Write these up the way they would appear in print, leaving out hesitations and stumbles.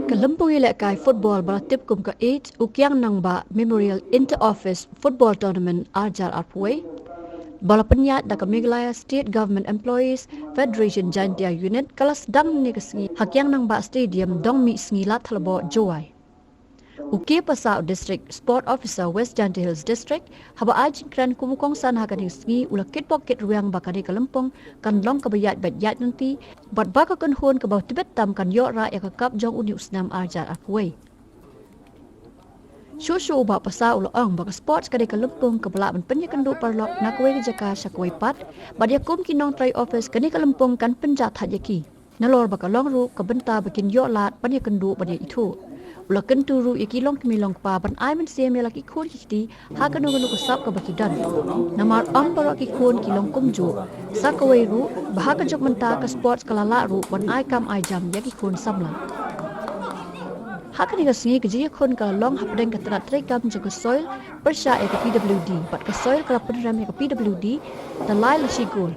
Kelimpung ilakai football balatip kum ke 8 Kiang Nangbah Memorial Inter-Office Football Tournament Arjar Arpway. Bala penyat da Meghalaya State Government Employees Federation Jantia Unit kala Sdang ni kesengi Kiang Nangbah Stadium dong mi sengilat halabo Jowai. Uki Pasau District Sport Officer West Janti Hills District haba ajin kran kumukong san hakan hisngi ula kit pocket ruang bakari Kelimpung kan long kebayat bayat nanti bat baka kan hon ke bawah Tibet tam kan yok ra ya kap jong uni usnam arjar apway. Shushu ba pasau ula ong baka sports kadi Kelimpung ke belak penyakan du parlok nakwe jaka shakway pat bad yakum kinong try office kani Kelimpung kan penjat hajaki. Nalor baka long ru ke benta bikin yok lat penyakan du pada itu. Ula kenturu iki long kemilong pa ban ai men se melak ikon kiti ha kanu kanu kesap ke bakidan namar ambar ikon kilong kumju sakawai ru bahaka jok menta ke sports kalala ru ban ai kam ai jam yak ikon samla ha kani kesengi keji ikon ka long hapdeng ke terat trekam jok soil persya ke PWD bat ke soil kala penram ke PWD dan lai la shigol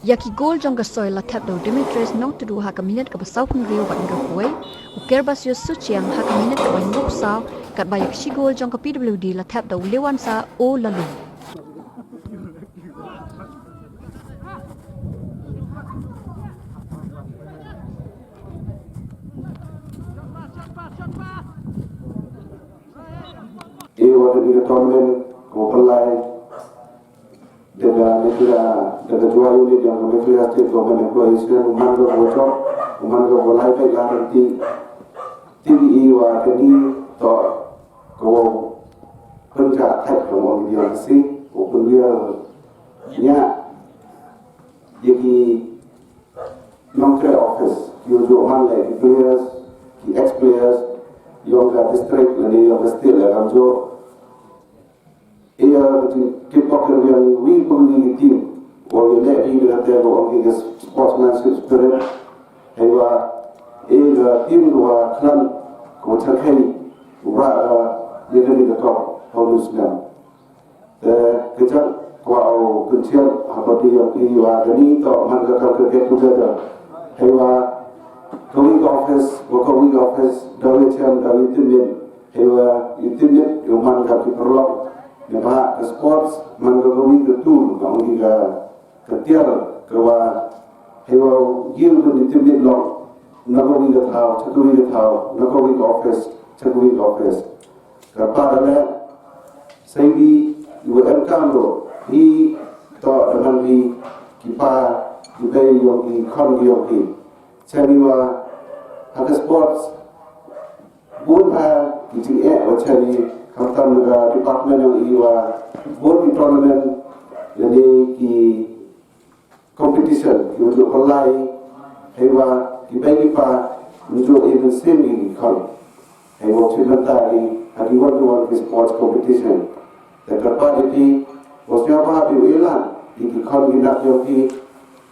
Yaki gol jong ka soil la tap do Dimitris nong tu du ha ka minute ka basau pun riu bat ngak kuai uker bas yo suciang ha ka minute ka ngok saw kat bayak si gol jong ka PWD la tap do lewan sa o lalu waktu di tournament ko pelai dengan dua unit yang Meghalaya State Government Employees dan umangga bocor umangga bolai pe garanti TVE wa kini to ko penja thak ko dia si ko dia nya yaki non-trade office yo man le players ki ex players yo ga district le yo state le ramjo keep talking when we believe in team or you let me that there go on sportsmanship spirit and team wa clan ko thakei ra ni the top how to spell kejap ko au kuncian apa dia wa ni to man ka get together hewa going office dawe cham dawe timin hewa itimit yo man ka perlu Nampak ke sports manggawi ke tu kami ke ketiar ke wa hewa gil pun ditimit long nagawi ke thau cakui ke thau nagawi ke office kerana ada sehingga ibu kamro hi to dengan hi kipa kipai yogi kon yogi cariwa ada sports pun kicing cari Kamtan juga department yang iwa board tournament jadi ki competition ki untuk pelai hewa ki bagi pa untuk even semi kan hewa cimentai hari one ki sports competition dan dapat itu bosnya apa diulang ki kan kita yogi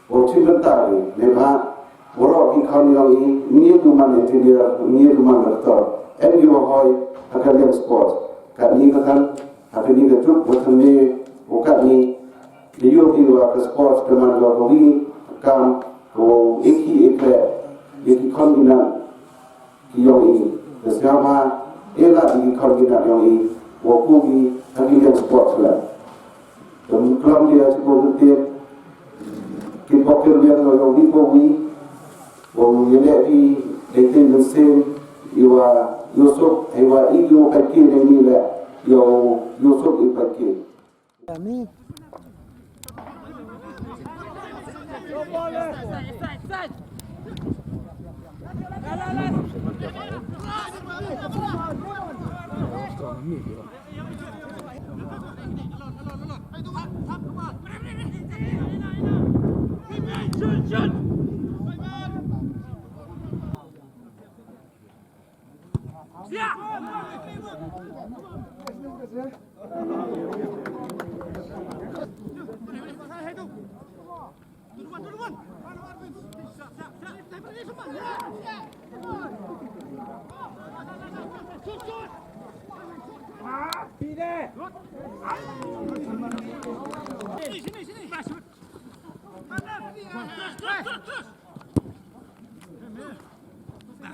bos cimentai leba orang ki kan yang ini tuman engineer ini tuman doktor and you are akan yang sports kat ni kan hari ni kejuk bukan ni bukan ni dia juga ke sports teman lagi kam ko ikle iki kombinat yang ini bersama era di kombinat yang ini wakugi hari yang sports lah dan kelam dia cukup penting kita kerja dengan dipowi wong yelebi dengan mesin iwa Yusuf hewa iyo pakai ni le yo Yusuf ipakai kami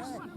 Yes.